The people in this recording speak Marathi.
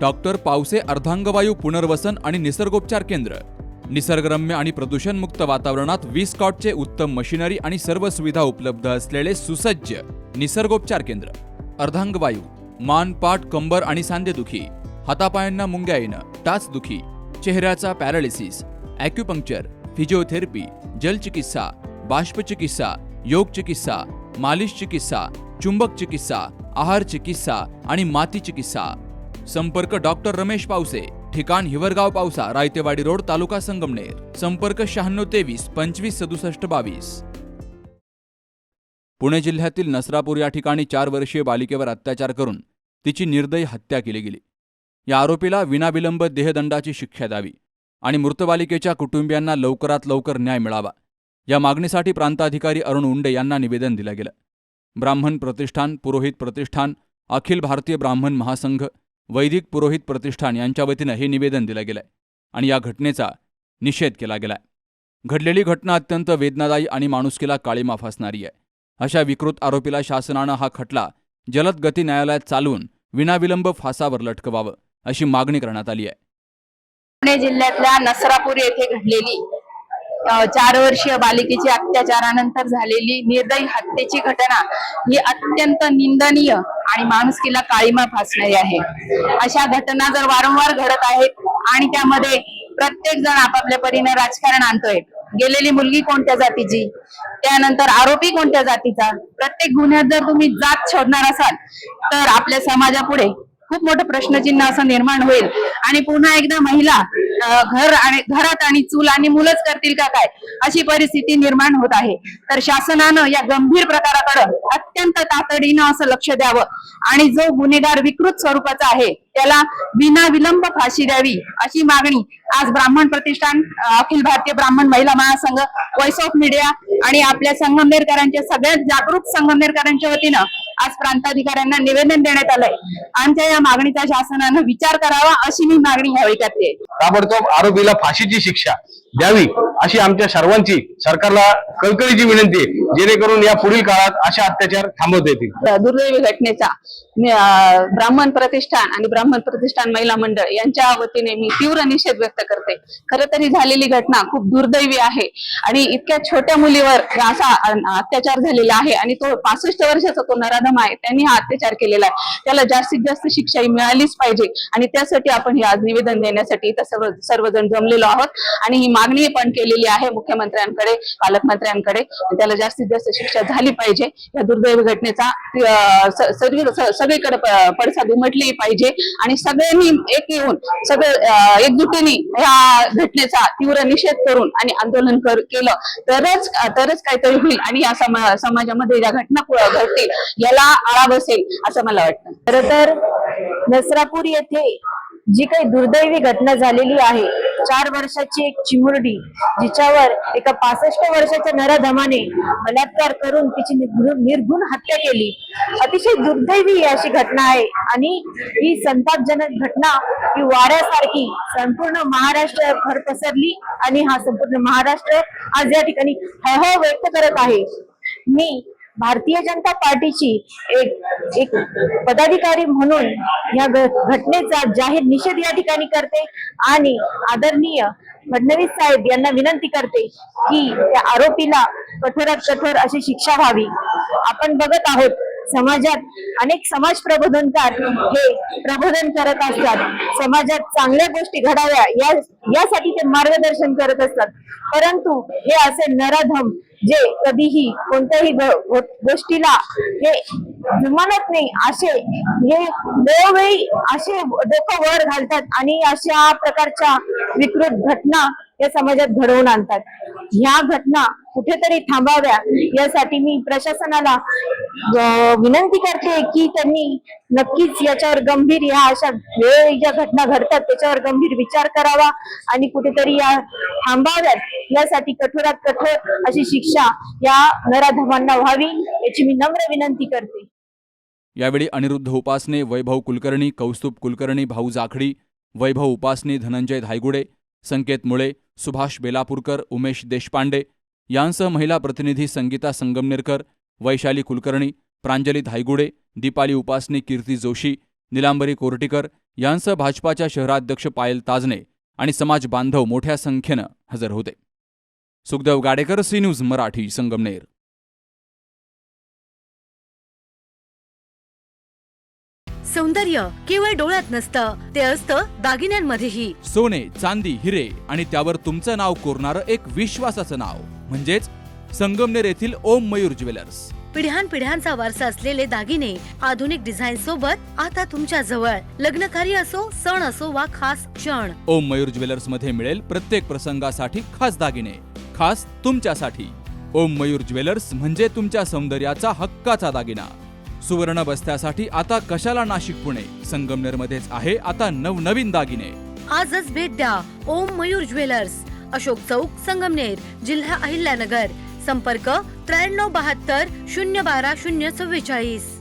डॉक्टर पावसे अर्धांगवायू पुनर्वसन आणि निसर्गोपचार केंद्र, निसर्गरम्य आणि प्रदूषणमुक्त वातावरणात 20 कॉटचे उत्तम मशिनरी आणि सर्व सुविधा उपलब्ध असलेले सुसज्ज निसर्गोपचार केंद्र। अर्धांगवायू, मान, पाठ, कंबर आणि सांधेदुखी, हातापायांना मुंग्या येणं, टाचदुखी, चेहऱ्याचा पॅरालिसिस, ॲक्युपंक्चर, फिजिओथेरपी, जलचिकित्सा, बाष्पचिकित्सा, योग चिकित्सा, मालिश चिकित्सा, चुंबक चिकित्सा, आहार चिकित्सा आणि माती चिकित्सा। संपर्क डॉक्टर रमेश पावसे, ठिकाण हिवरगाव पावसा, रायतेवाडी रोड, तालुका संगमनेर। संपर्क 9623 25 67 22। पुणे जिल्ह्यातील नसरापूर या ठिकाणी 4 वर्षीय बालिकेवर अत्याचार करून तिची निर्दयी हत्या केली गेली। या आरोपीला विनाविलंब देहदंडाची शिक्षा द्यावी आणि मृत बालिकेच्या कुटुंबियांना लवकरात लवकर न्याय मिळावा या मागणीसाठी प्रांताधिकारी अरुण उंडे यांना निवेदन दिलं गेलं। ब्राह्मण प्रतिष्ठान, पुरोहित प्रतिष्ठान, अखिल भारतीय ब्राह्मण महासंघ, वैदिक पुरोहित प्रतिष्ठान यांच्या वतीनं हे निवेदन दिलं गेलंय आणि या घटनेचा निषेध केला गेलाय। घडलेली घटना अत्यंत वेदनादायी आणि माणुसकीला काळीमा फासणारी आहे। अशा विकृत आरोपीला शासनानं हा खटला जलद गती न्यायालयात चालवून विनाविलंब फासावर लटकवावं अशी मागणी करण्यात आली आहे। पुणे जिल्ह्यातल्या नसरापूर येथे घडलेली 4 वर्षीय बालिकेची अत्याचारानंतर झालेली निर्दयी हत्येची घटना ही अत्यंत निंदनीय आणि माणुसकीला काळीमा फासणारी आहे। अशा घटना जर वारंवार घडत आहेत आणि त्यामध्ये प्रत्येक जण आपापल्या परीने राजकारण आणतोय, गेलेली मुलगी कोणत्या जातीची, त्यानंतर आरोपी कोणत्या जातीचा, प्रत्येक गुन्ह्यात जर तुम्ही जात शोधणार असाल तर आपल्या समाजापुढे खूप मोठं प्रश्नचिन्ह असं निर्माण होईल आणि पुन्हा एकदा महिला घरात आणि चूल आणि मुलंच करतील का काय अशी परिस्थिती निर्माण होत आहे। तर शासनानं या गंभीर प्रकाराकडे अत्यंत तातडीनं असं लक्ष द्यावं आणि जो गुन्हेगार विकृत स्वरूपाचा आहे त्याला विनाविलंब फाशी द्यावी अशी मागणी आज ब्राह्मण प्रतिष्ठान, अखिल भारतीय ब्राह्मण महिला महासंघ, व्हॉइस ऑफ मीडिया आणि आपल्या संगमनेरकरांच्या सगळ्यात जागरूक संगमनेरकरांच्या वतीनं आज प्रांताधिकाऱ्यांना निवेदन देण्यात आलंय। आमच्या या मागणीचा शासनानं विचार करावा अशी मी मागणी यावेळी करते। ताबडतोब आरोपीला फाशीची शिक्षा द्यावी अशी आमच्या सर्वांची सरकारला कळकळीची विनंती आहे, जेणेकरून या पुढील काळात अशा अत्याचार थांबवता येतील। दुर्दैवी घटनेचा ब्राह्मण प्रतिष्ठान आणि ब्राह्मण प्रतिष्ठान महिला मंडळ यांच्या वतीने मी तीव्र निषेध व्यक्त करते। खरं तर ही झालेली घटना खूप दुर्दैवी आहे आणि इतक्या छोट्या मुलीवर असा अत्याचार झालेला आहे आणि तो 65 वर्षाचा तो नराधम आहे, त्यांनी हा अत्याचार केलेला आहे। त्याला जास्तीत जास्त शिक्षा ही मिळालीच पाहिजे आणि त्यासाठी आपण हे आज निवेदन देण्यासाठी इथं सर्वजण जमलेलो आहोत आणि ही मागणी पण केलेली आहे मुख्यमंत्र्यांकडे, पालकमंत्र्यांकडे। त्याला जास्तीत जास्त शिक्षा झाली पाहिजे। या दुर्दैवी घटनेचा सगळीकडे पडसाद उमटली पाहिजे आणि सगळ्यांनी एक येऊन एकजुटीने या घटनेचा तीव्र निषेध करून आणि आंदोलन केलं तरच काहीतरी होईल आणि या समाजामध्ये ज्या घटना घडतील याला आळा बसेल असं मला वाटतं। खरं तर नसरापूर येथे जी काही दुर्दैवी घटना झालेली आहे, 4 वर्षाची एक चिमुरडी जिच्यावर एका 65 वर्षाच्या नराधमाने बलात्कार करून तिची निर्घृण हत्या केली, अतिशय दुर्दैवी अशी घटना आहे आणि ही संतापजनक घटना ही वाऱ्यासारखी संपूर्ण महाराष्ट्र भर पसरली आणि हा संपूर्ण महाराष्ट्र आज या ठिकाणी हळहळ व्यक्त करत आहे। मी भारतीय जनता पार्टीची एक पदाधिकारी म्हणून या घटनेचा जाहीर निषेध या ठिकाणी करते आणि आदरणीय फडणवीस साहेब यांना विनंती करते की त्या आरोपीला कठोरात कठोर अशी शिक्षा व्हावी। आपण बघत आहोत समाजात अनेक समाज प्रबोधनकार हे प्रबोधन करत असतात, समाजात चांगल्या गोष्टी घडाव्या यासाठी ते मार्गदर्शन करत असतात, परंतु हे असे नराधम जे कधीही कोणत्याही गोष्टीला हे जुमानत नाही असे हे वेळोवेळी असे डोकं वर घालतात आणि अशा प्रकारच्या विकृत घटना या समाजात घडवून आणतात। ह्या घटना कुठेतरी थांबाव्या यासाठी मी प्रशासनाला विनंती करते की त्यांनी नक्कीच याच्यावर गंभीर या अशा वेळी ज्या घटना घडतात त्याच्यावर गंभीर विचार करावा आणि कुठेतरी या थांबाव्यात यासाठी कठोरात कठोर अशी शिक्षा या नराधमांना व्हावी याची मी नम्र विनंती करते। यावेळी अनिरुद्ध उपासने, वैभव कुलकर्णी, कौस्तुभ कुलकर्णी, भाऊ जाखडी, वैभव उपासने, धनंजय धायगुडे, संकेत मुळे, सुभाष बेलापूरकर, उमेश देशपांडे यांसह महिला प्रतिनिधी संगीता संगमनेरकर, वैशाली कुलकर्णी, प्रांजली धायगुडे, दीपाली उपासने, कीर्ती जोशी, निलांबरी कोर्टीकर यांसह भाजपाच्या शहराध्यक्ष पायल ताजने आणि समाज बांधव मोठ्या संख्येनं हजर होते. Sukhdev Gadekar, C news Marathi, Sangamner. सौंदर्य केवळ डोळ्यात नसतं, ते असतं दागिन्यांमध्येही. सोने, चांदी, हिरे आणि त्यावर तुमचं नाव कोरणारं एक विश्वासाचं नाव म्हणजेच संगमनेर येथील ओम मयूर ज्वेलर्स. पिढ्यानपिढ्यांचा वारसा असलेले दागिने आधुनिक डिझाईन सोबत आता तुमच्या जवळ. लग्नकार्य असो, सण असो वा खास क्षण, ओम मयूर ज्वेलर्स मध्ये मिळेल प्रत्येक प्रसंगासाठी खास दागिने, खास तुमच्यासाठी. ओम मयूर ज्वेलर्स म्हणजे तुमच्या सौंदर्याचा हक्काचा दागिना. सुवर्ण बस्त्यासाठी आता कशाला नाशिक पुणे, संगमनेरमध्येच आहे आता नवनवीन दागिने. आजच भेट द्या ओम मयूर ज्वेलर्स, अशोक चौक, संगमनेर, जिल्हा अहिल्यानगर. संपर्क 9372 012 044.